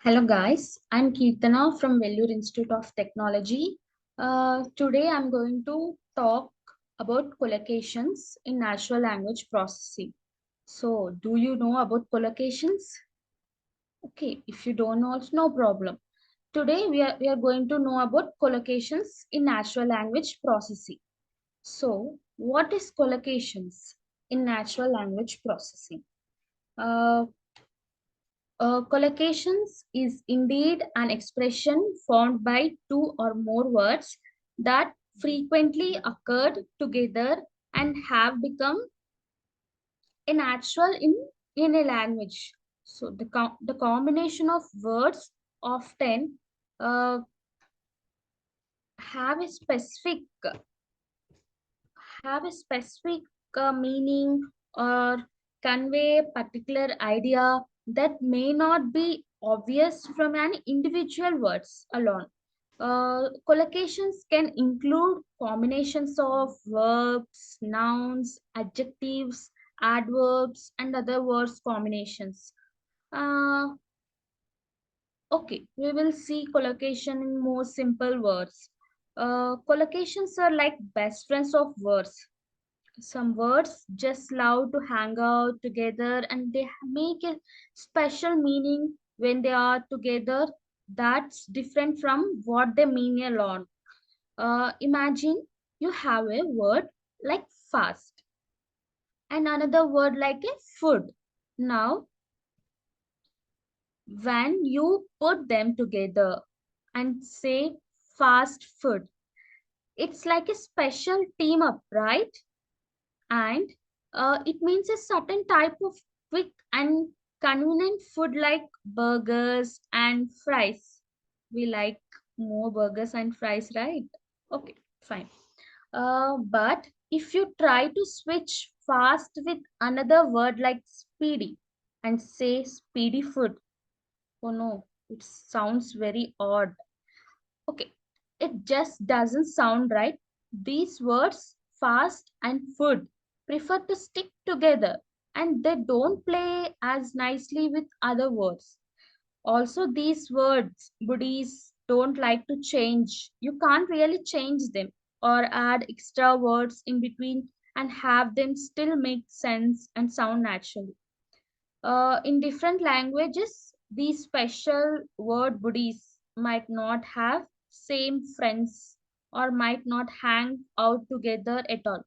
Hello guys, I'm Kirtana from Vellore Institute of Technology. Today I'm going to talk about collocations in natural language processing. So, do you know about collocations? Okay, if you don't know, it's no problem. Today we are going to know about collocations in natural language processing. So, what is collocations in natural language processing? Uh, Collocations is indeed an expression formed by two or more words that frequently occurred together and have become a natural in a language. So the combination of words often uh, have a specific meaning or convey a particular idea that may not be obvious from an individual words alone. Collocations can include combinations of verbs, nouns, adjectives, adverbs, and other words combinations. Uh, okay, we will see collocation in more simple words. Collocations are like best friends of words. Some words just love to hang out together and they make a special meaning when they are together that's different from what they mean alone. Imagine you have a word like fast and another word like a food. Now, when you put them together and say fast food, it's like a special team up, right? And it means a certain type of quick and convenient food like burgers and fries. We like more burgers and fries, right? Okay, fine. But if you try to switch fast with another word like speedy and say speedy food, oh no, it sounds very odd. Okay, it just doesn't sound right. These words, fast and food, prefer to stick together and they don't play as nicely with other words. Also, these words, buddies, don't like to change. You can't really change them or add extra words in between and have them still make sense and sound naturally. In different languages, these special word buddies might not have same friends or might not hang out together at all.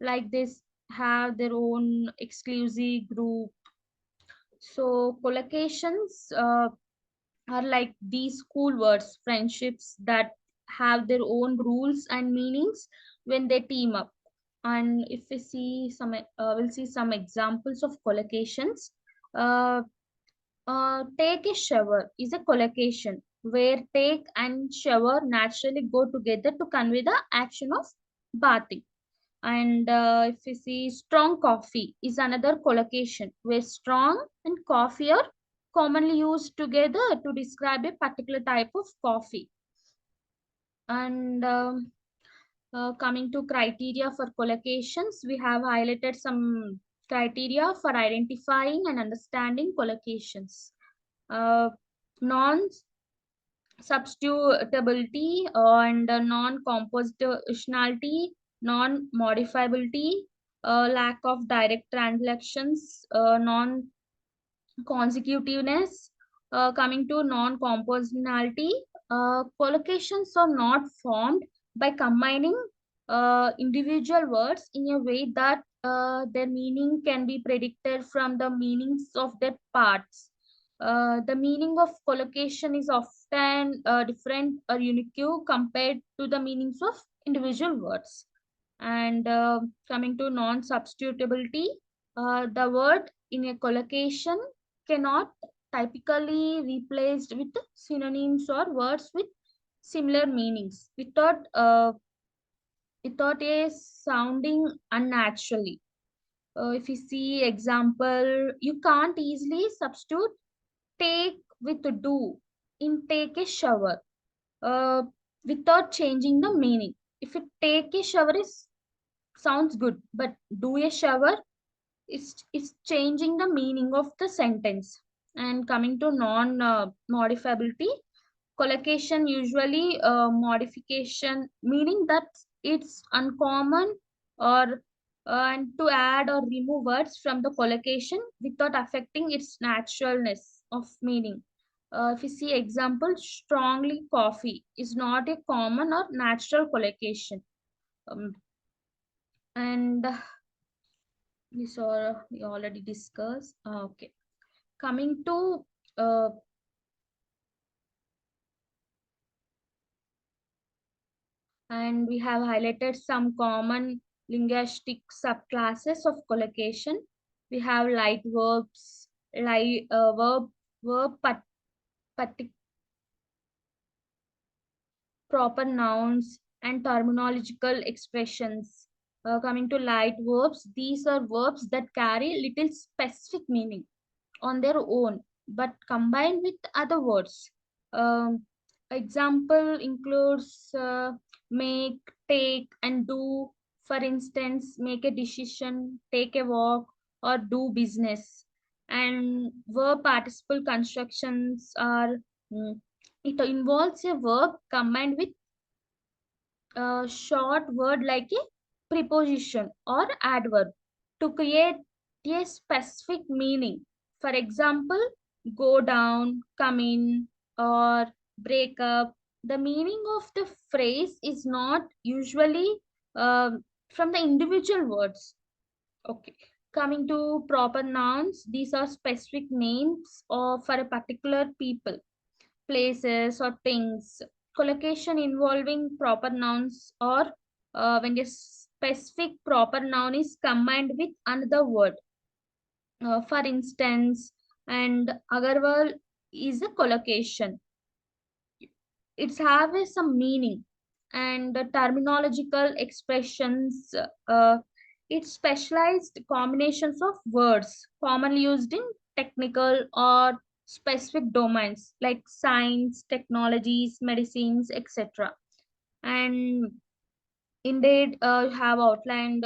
Like this, have their own exclusive group. So collocations are like these cool words, friendships that have their own rules and meanings when they team up. And if we see some, we'll see some examples of collocations. Uh, Take a shower is a collocation where take and shower naturally go together to convey the action of bathing. And if we see strong coffee is another collocation where strong and coffee are commonly used together to describe a particular type of coffee. And coming to criteria for collocations, we have highlighted some criteria for identifying and understanding collocations. Uh, Non-substitutability and non-compositionality, non-modifiability, lack of direct transactions, non-consecutiveness. Coming to non-compositionality, collocations are not formed by combining individual words in a way that their meaning can be predicted from the meanings of their parts. The meaning of collocation is often different or unique compared to the meanings of individual words. And coming to non-substitutability, the word in a collocation cannot typically replaced with synonyms or words with similar meanings without a sounding unnaturally. If you see example, you can't easily substitute take with do in take a shower uh, without changing the meaning. If it take a shower is sounds good, but do a shower is changing the meaning of the sentence. And coming to non-modifiability, collocation usually modification, meaning that it's uncommon or and to add or remove words from the collocation without affecting its naturalness of meaning. If you see example, strongly coffee is not a common or natural collocation. Um, and we already discussed. Okay, coming to uh, and we have highlighted some common linguistic subclasses of collocation. We have light verbs, verb, verb, partic, proper nouns, and terminological expressions. Coming to light verbs, these are verbs that carry little specific meaning on their own, but combined with other words. Um, Example includes make, take, and do. For instance, make a decision, take a walk, or do business. And verb participle constructions are it involves a verb combined with a short word like a preposition or adverb to create a specific meaning. For example, go down, come in, or break up. The meaning of the phrase is not usually from the individual words. Okay. Coming to proper nouns, these are specific names of for a particular people, places, or things. Collocation involving proper nouns or when a specific proper noun is combined with another word. For instance, and Agarwal is a collocation. It's have some meaning and the terminological expressions. It's specialized combinations of words commonly used in technical or specific domains like science, technologies, medicines, etc. And indeed, we have outlined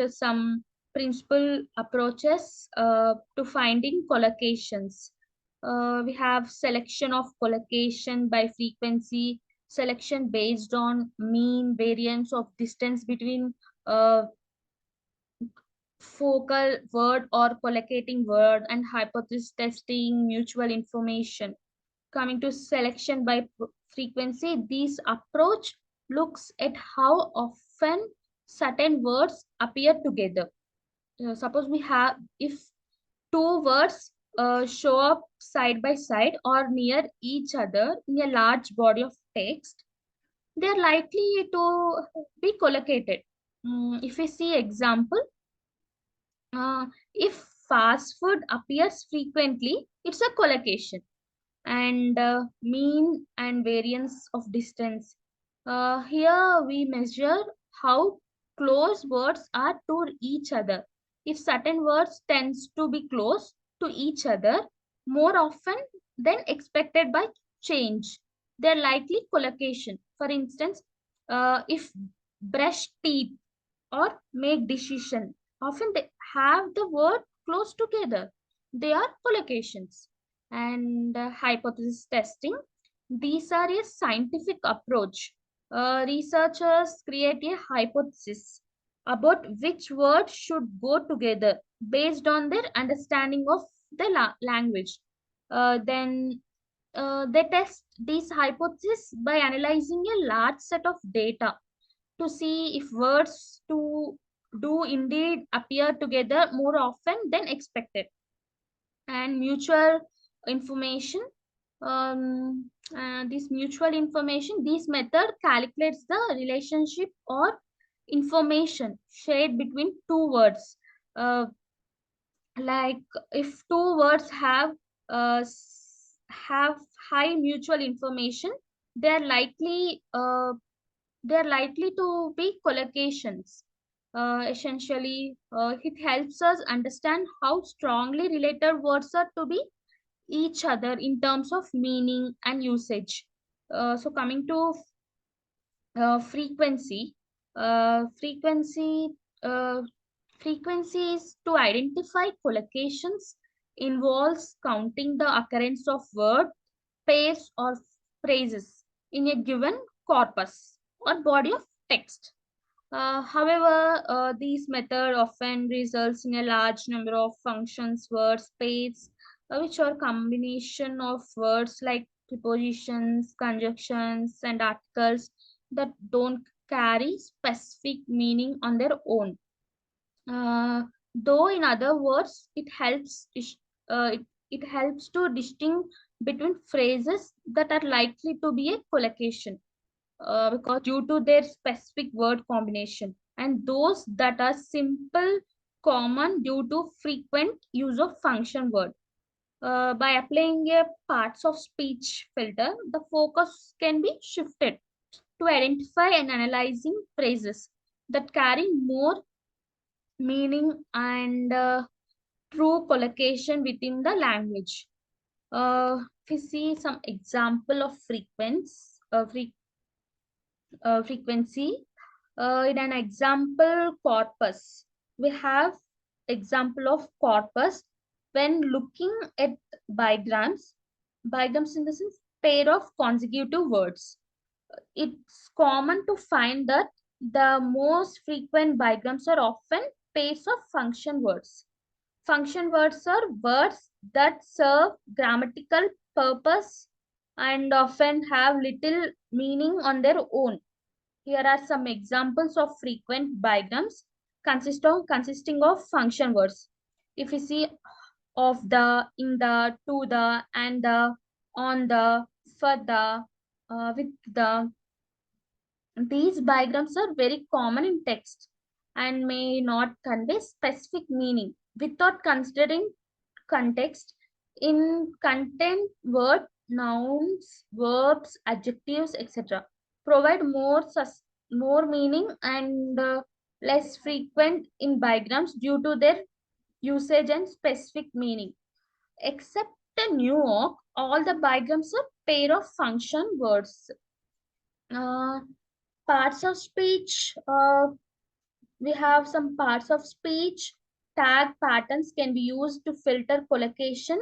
some principal approaches to finding collocations. We have selection of collocation by frequency, selection based on mean variance of distance between uh, focal word or collocating word, and hypothesis testing, mutual information. Coming to selection by frequency, this approach looks at how often certain words appear together. Suppose we have, if two words show up side by side or near each other in a large body of text, they are likely to be collocated. If we see example, if fast food appears frequently, it's a collocation. And mean and variance of distance. Here we measure how close words are to each other. If certain words tends to be close to each other more often than expected by change, they're likely collocation. For instance, if brush teeth or make decision, often they have the word close together. They are collocations. And hypothesis testing, these are a scientific approach. Researchers create a hypothesis about which words should go together based on their understanding of the language. Then they test these hypotheses by analyzing a large set of data to see if words to do indeed appear together more often than expected. And mutual information, this mutual information, this method calculates the relationship or information shared between two words. uh, like if two words have high mutual information, they're likely they're likely to be collocations. Essentially, it helps us understand how strongly related words are to be each other in terms of meaning and usage. So coming to frequency, uh, frequency, uh, frequency is to identify collocations involves counting the occurrence of word, pairs, or phrases in a given corpus or body of text. However, this method often results in a large number of functions, words, pairs, which are combination of words like prepositions, conjunctions, and articles that don't carry specific meaning on their own. Though, in other words, it helps to distinguish between phrases that are likely to be a collocation because due to their specific word combination, and those that are simple common due to frequent use of function word. By applying a parts of speech filter, the focus can be shifted to identify and analyzing phrases that carry more meaning and true collocation within the language. If we see some example of frequency, in an example corpus, we have example of corpus when looking at bigrams. Bigrams in the sense pair of consecutive words. It's common to find that the most frequent bigrams are often pairs of function words. Function words are words that serve grammatical purpose and often have little meaning on their own. Here are some examples of frequent bigrams consisting of function words. If you see of the, in the, to the, and the, on the, for the, with the, these bigrams are very common in text and may not convey specific meaning without considering context. In content, word, nouns, verbs, adjectives, etc. provide more meaning and less frequent in bigrams due to their usage and specific meaning. Except in New York, all the bigrams are pair of function words. Uh, Parts of speech. We have some parts of speech. Tag patterns can be used to filter collocations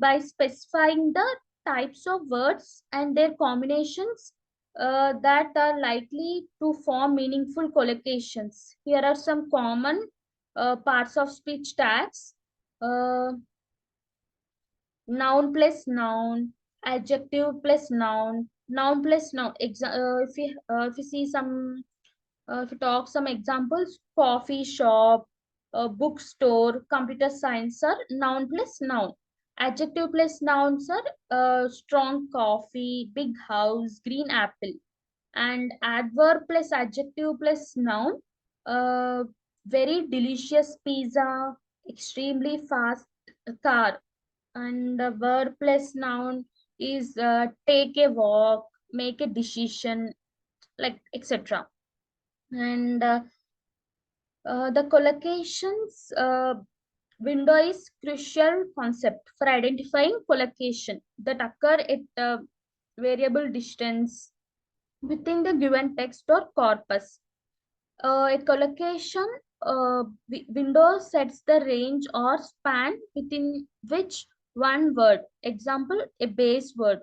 by specifying the types of words and their combinations that are likely to form meaningful collocations. Here are some common parts of speech tags. Uh, Noun plus noun, adjective plus noun, noun plus noun. If you see some, if you talk some examples, coffee shop, bookstore, computer science are noun plus noun. Adjective plus nouns are strong coffee, big house, green apple. And adverb plus adjective plus noun, uh, very delicious pizza, extremely fast car. And the verb plus noun is take a walk, make a decision, like etc. And the collocations window is crucial concept for identifying collocation that occur at a variable distance within the given text or corpus. A collocation window sets the range or span within which one word, example, a base word,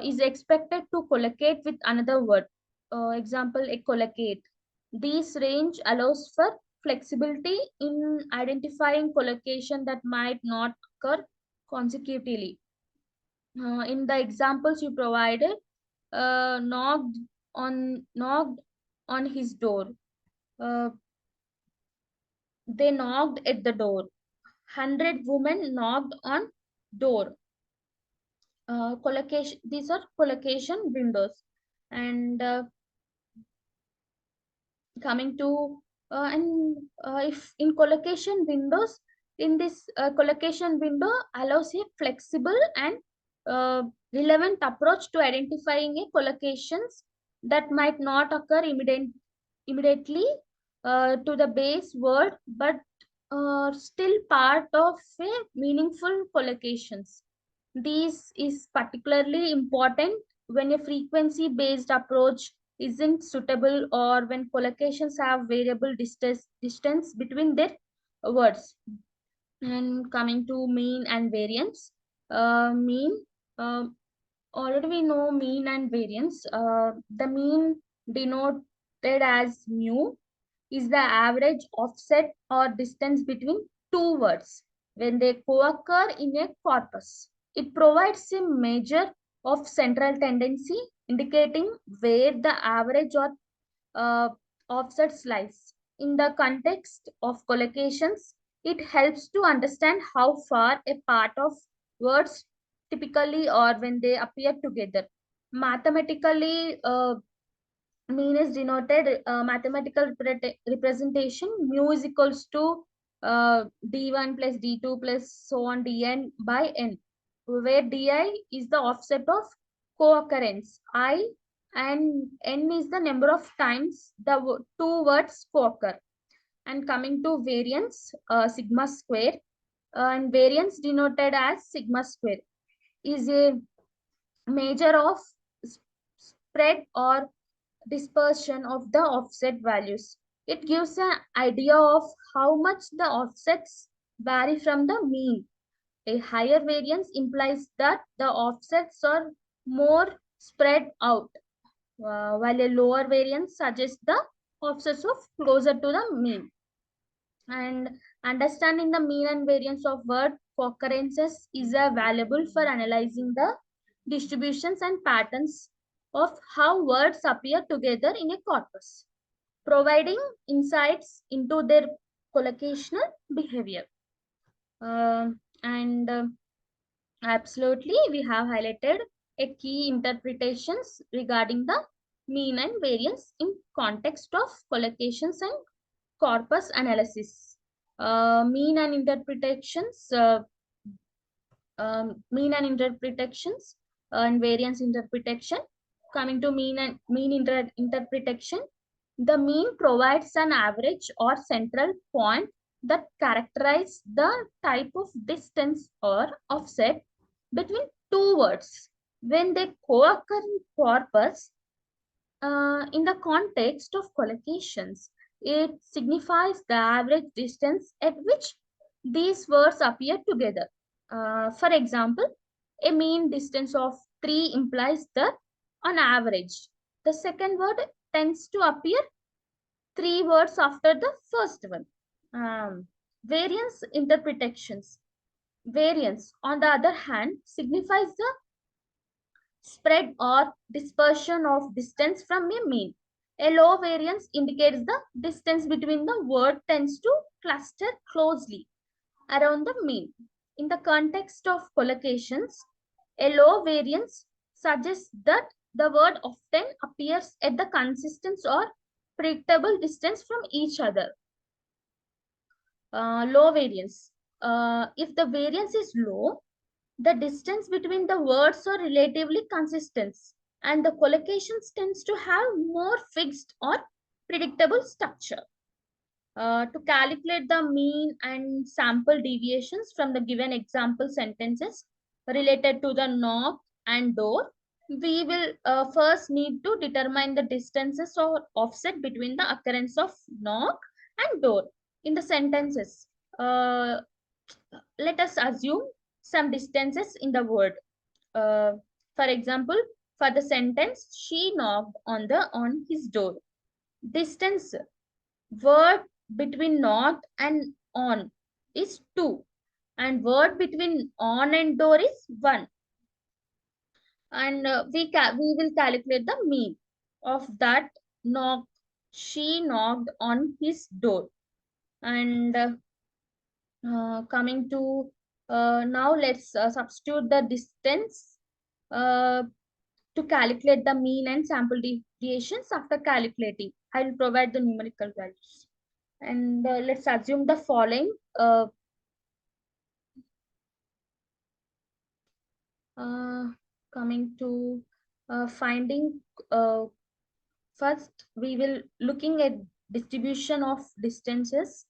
is expected to collocate with another word, example, a collocate. This range allows for flexibility in identifying collocation that might not occur consecutively. In the examples you provided, knocked on his door. Uh, they knocked at the door. 100 women knocked on door. Collocation. These are collocation windows. And coming to if in collocation windows, in this collocation window allows a flexible and uh, relevant approach to identifying a collocations that might not occur immediately to the base word, but still part of a meaningful collocations. This is particularly important when a frequency based approach isn't suitable or when collocations have variable distance between their words. And coming to mean and variance, mean, uh, already we know mean and variance. The mean denoted as mu is the average offset or distance between two words when they co-occur in a corpus. It provides a measure of central tendency, indicating where the average or uh, offsets lies. In the context of collocations, it helps to understand how far a part of words typically or when they appear together. Mathematically, mean is denoted mathematical representation. Mu is equals to d1 plus d2 plus so on dn by n, where di is the offset of co-occurrence I, and n is the number of times the two words co-occur. And coming to variance, sigma square, and variance denoted as sigma square is a measure of spread or dispersion of the offset values. It gives an idea of how much the offsets vary from the mean. A higher variance implies that the offsets are more spread out, while a lower variance suggests the offsets of closer to the mean. And understanding the mean and variance of word occurrences is valuable for analyzing the distributions and patterns of how words appear together in a corpus, providing insights into their collocational behavior. And Absolutely, we have highlighted a key interpretations regarding the mean and variance in context of collocations and corpus analysis. Mean and interpretations, mean and interpretations, and variance interpretation. Coming to interpretation, the mean provides an average or central point that characterize the type of distance or offset between two words when they co-occur in corpus. In the context of collocations, it signifies the average distance at which these words appear together. For example, a mean distance of 3 implies that on average, the second word tends to appear 3 words after the first one. Variance interpretations. Variance, on the other hand, signifies the spread or dispersion of distance from a mean. A low variance indicates the distance between the word tends to cluster closely around the mean. In the context of collocations, a low variance suggests that the word often appears at the consistent or predictable distance from each other. Low variance. If the variance is low, the distance between the words are relatively consistent and the collocations tends to have more fixed or predictable structure. To calculate the mean and sample deviations from the given example sentences related to the knock and door, we will first need to determine the distances or offset between the occurrence of knock and door in the sentences. Uh, Let us assume some distances in the word. Uh, for example, for the sentence, she knocked on his door. Distance word between not and on is 2, and word between on and door is 1. And we will calculate the mean of that knock. She knocked on his door. And coming to now, let's substitute the distance uh, to calculate the mean and sample deviations. After calculating, I will provide the numerical values. And let's assume the following. Uh, Coming to finding, first we will looking at distribution of distances.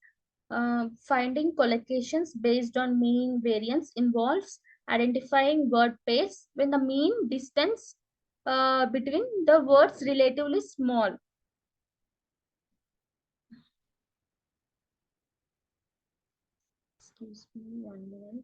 Finding collocations based on mean variance involves identifying word pairs when the mean distance between the words relatively small. Excuse me 1 minute.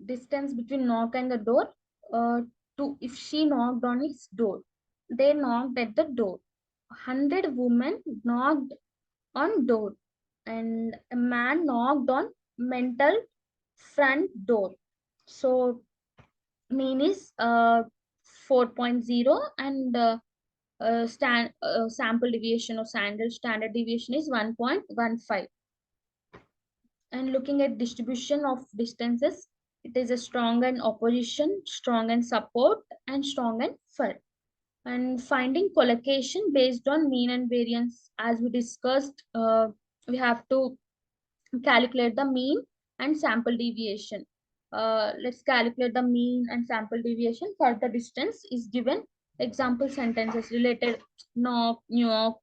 Distance between knock and the door. To if she knocked on his door, they knocked at the door. 100 women knocked on door, and a man knocked on mental front door. So mean is 4.0, and sample deviation or standard deviation is 1.15. And looking at distribution of distances, it is a strong and opposition, strong and support, and strong and fair. And finding collocation based on mean and variance, as we discussed, we have to calculate the mean and sample deviation. Let's calculate the mean and sample deviation for the distance is given. Example sentences related knock, New York,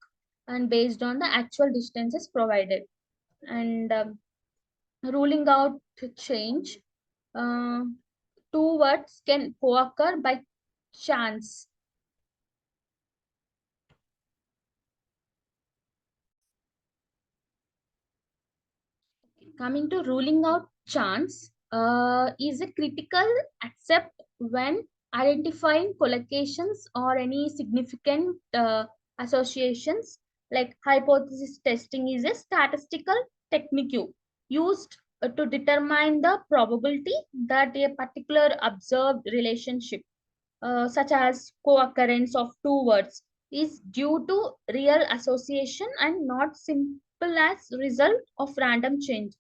and based on the actual distances provided. And ruling out to change, uh, two words can co-occur by chance. Coming to ruling out chance, is a critical except when identifying collocations or any significant associations. Like hypothesis testing is a statistical technique used to determine the probability that a particular observed relationship, such as co-occurrence of two words, is due to real association and not simple as result of random change.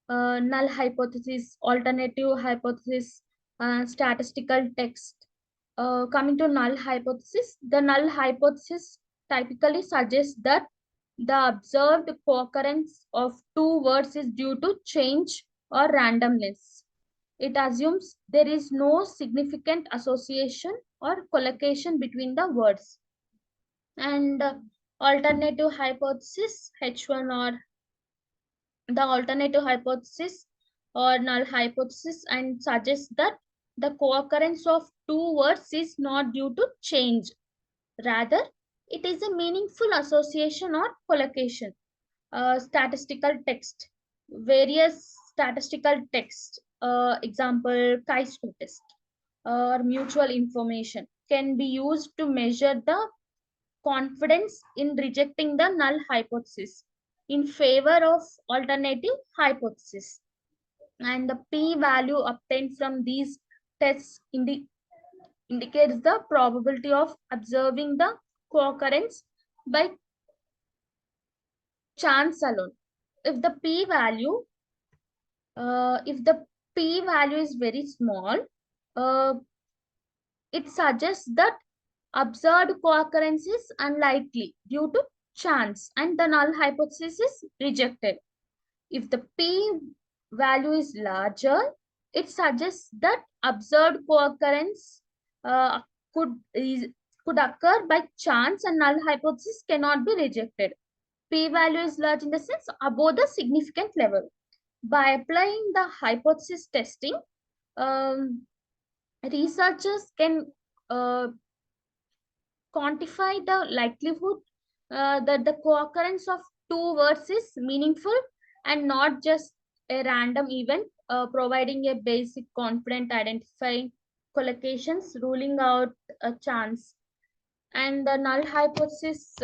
Null hypothesis, alternative hypothesis, statistical text. Coming to null hypothesis, the null hypothesis typically suggests that the observed co-occurrence of two words is due to change or randomness. It assumes there is no significant association or collocation between the words. And alternative hypothesis, H1, or the alternative hypothesis or null hypothesis, and suggests that the co-occurrence of two words is not due to change. Rather, it is a meaningful association or collocation. Statistical text, various statistical text, example chi-square test or mutual information, can be used to measure the confidence in rejecting the null hypothesis in favor of alternative hypothesis. And the p-value obtained from these tests indicates the probability of observing the co-occurrence by chance alone. If the p-value is very small, uh, it suggests that observed co-occurrence is unlikely due to chance and the null hypothesis is rejected. If the p-value is larger, it suggests that observed co-occurrence uh, could, could occur by chance and null hypothesis cannot be rejected. P-value is large in the sense above the significant level. By applying the hypothesis testing, um, researchers can quantify the likelihood that the co-occurrence of two words is meaningful and not just a random event, providing a basic confident identifying collocations, ruling out a chance. And the null hypothesis,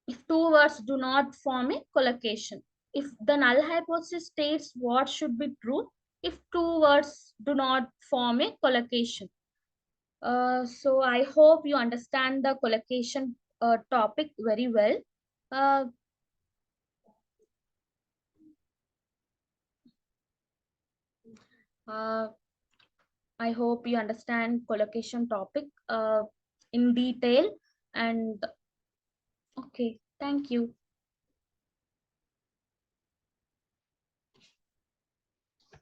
if two words do not form a collocation. If the null hypothesis states what should be true, if two words do not form a collocation. So I hope you understand the collocation topic very well. Uh, uh, I hope you understand collocation topic in detail. And okay, thank you.